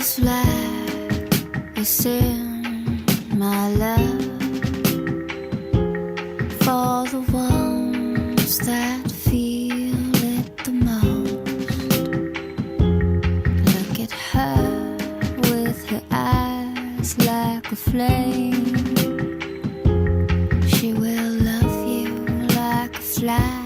is like a sin, my love, for the ones that feel it the most. Look at her with her eyes like a flame. She will love you like a fly.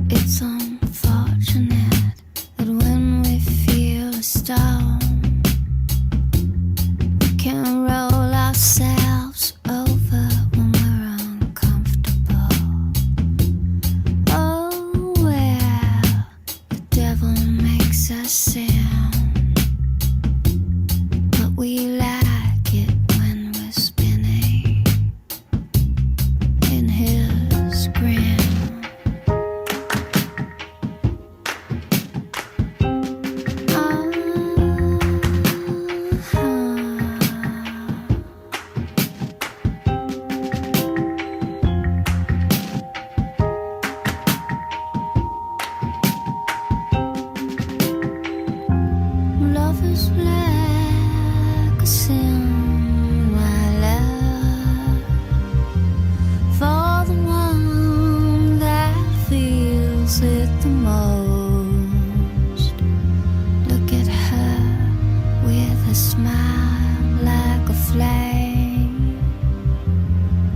It's unfortunate that when we feel a storm, we can roll ourselves over when we're uncomfortable. Oh, well, the devil makes us sin, but we like it when we're spinning in his grin. Love is like a sin, my love, for the one that feels it the most. Look at her with a smile like a flame.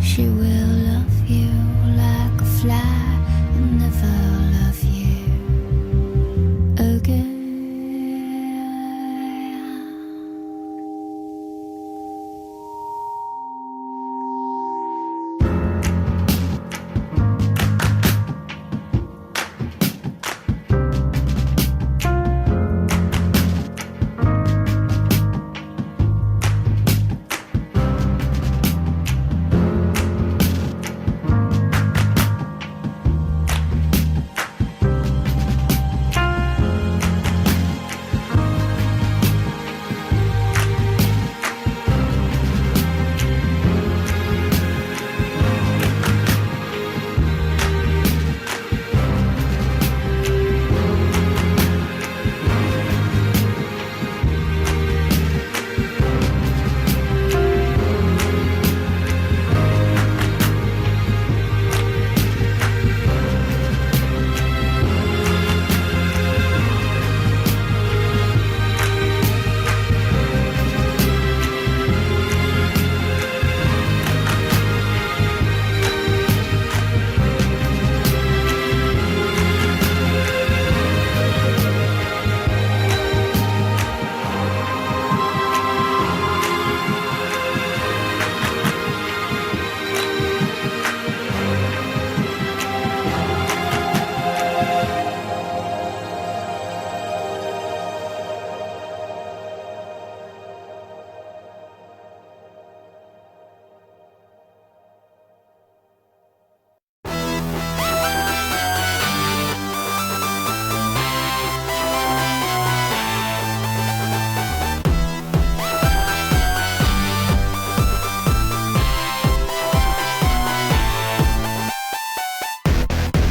She will love you like a fly and never love you again.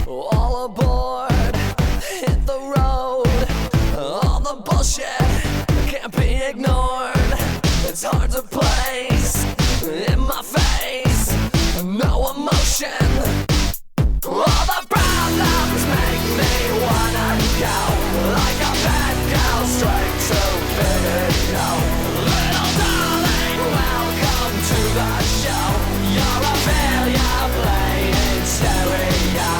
All aboard, hit the road. All the bullshit can't be ignored. It's hard to place in my face, no emotion. All the problems make me wanna go like a bad girl straight to video. Little darling, welcome to the show. You're a failure playing stereo.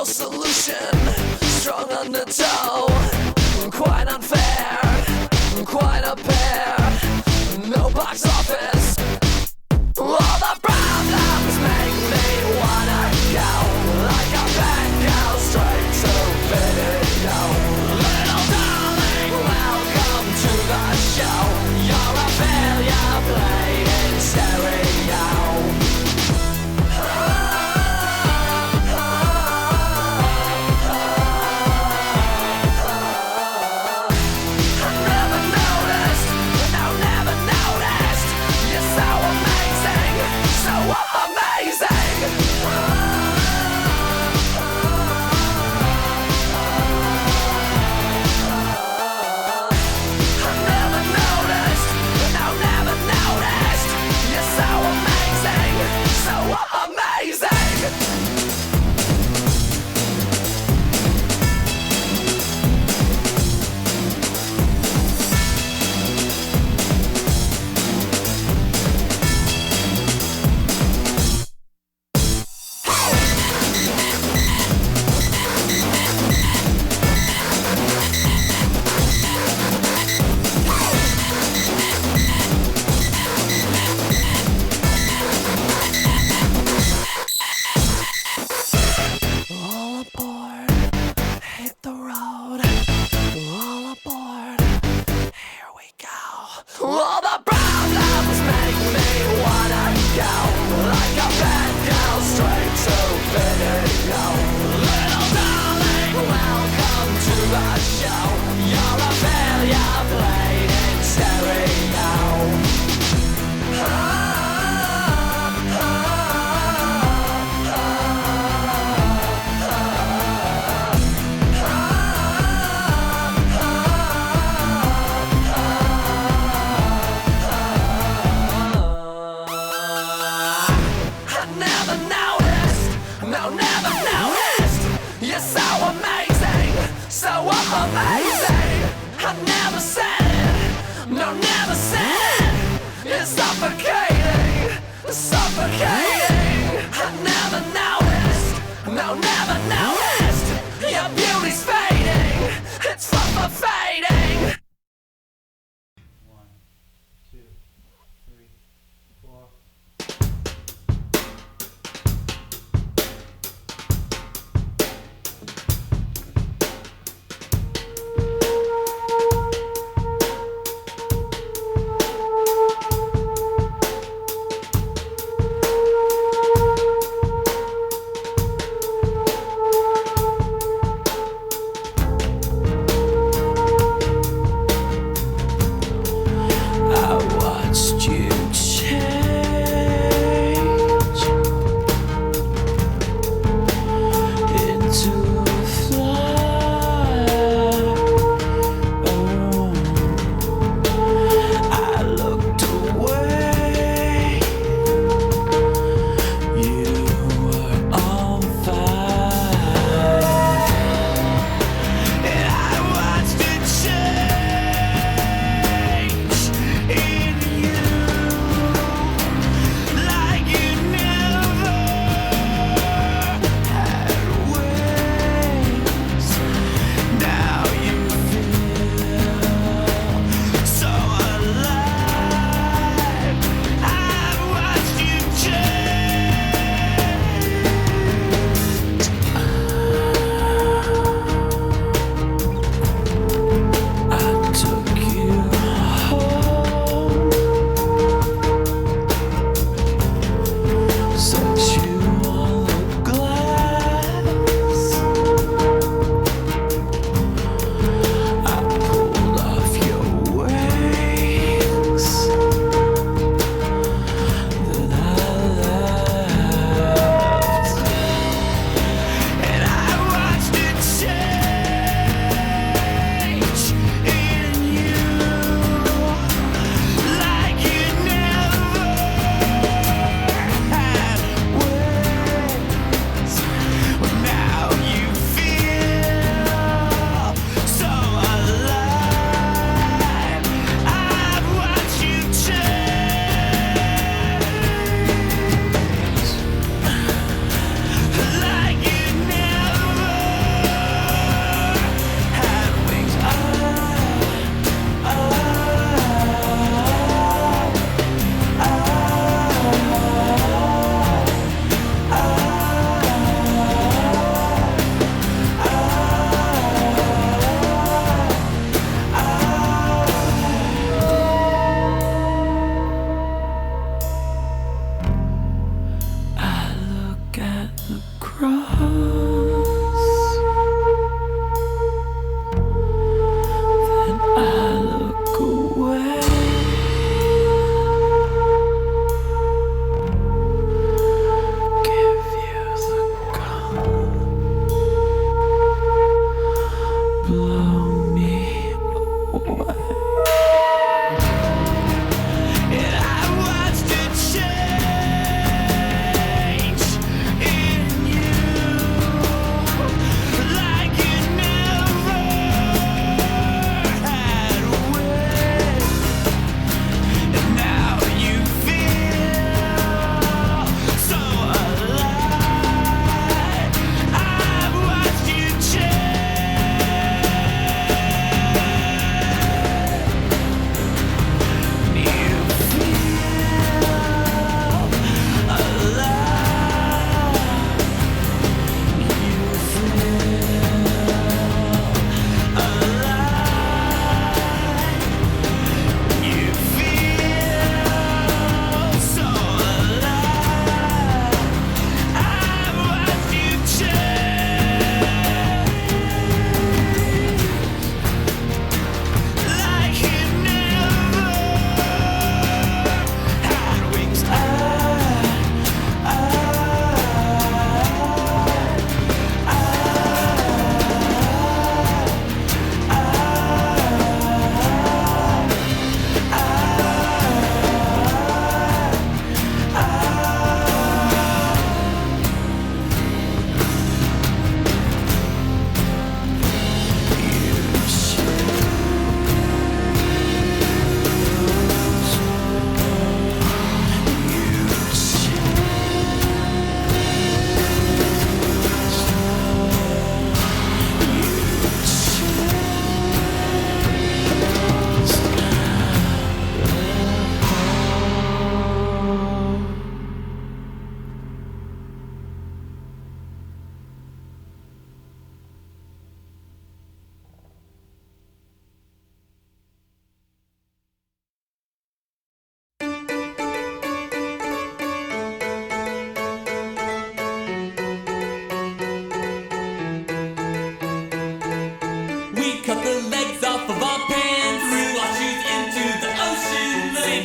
no solution, strong undertow, quite unfair, quite a pair, no box office. All the problems make me wanna go like a bad girl straight to video. Little darling, welcome to the show. You're a failure played in stereo. All the problems make me wanna go like a bad girl straight to video. Little darling, welcome to the show. You're a failure played in stereo. Amazing, I never said it, no, never said it. It's suffocating, suffocating. I never noticed, no, never noticed. Your beauty's fading, it's fading. 1, 2, 3, 4.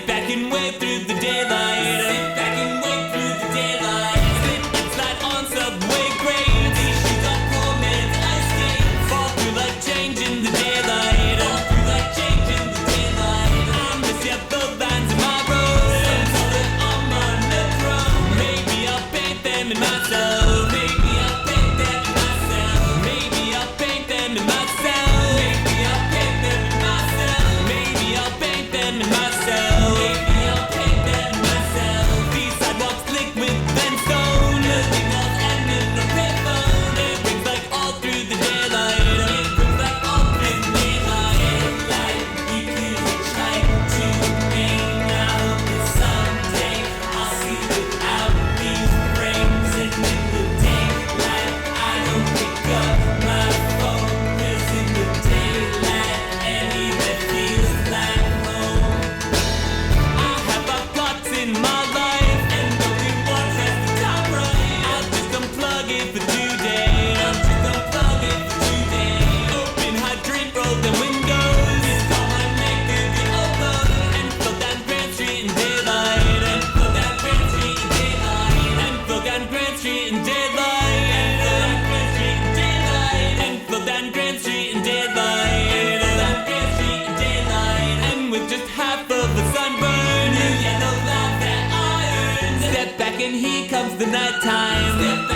Sit back and wait through the daylight. Sit back and wait through the daylight. Slip and slide on subway grades. These shoes are poor man's ice skates. Fall through like change in the daylight. Fall through like change in the daylight. I miss your both lines in my road. Some call it on my throne. Maybe I'll paint them in myself. Maybe I'll paint them in myself. Maybe I'll paint them in myself. Maybe I'll paint them in myself. Maybe I'll paint them in myself. Maybe I'll paint them in myself. These sidewalks slick with bent stone. Building walls and in the payphone. It rings like all through the daylight. It rings like all through the daylight. Daylight, we could try to hang out, but someday I'll see without these frames. And in the daylight, I don't pick up my phone. 'Cause in the daylight, anywhere feels like home. I have my plots in my life, and only one has the top right. I'll just unplug it for today. I'll just unplug it for today. Open hydrant, roll the windows. It's all my neck to the upload. And flow down Grand Street in daylight. And flow down Grand Street in daylight. And flow down Grand Street in daylight. And flow down Grand Street in daylight. And flow down Grand Street in daylight. And flow down Grand Street in daylight. And with just half of the sunburn, new yellow light that I earned. Step back and here comes the nighttime. Step back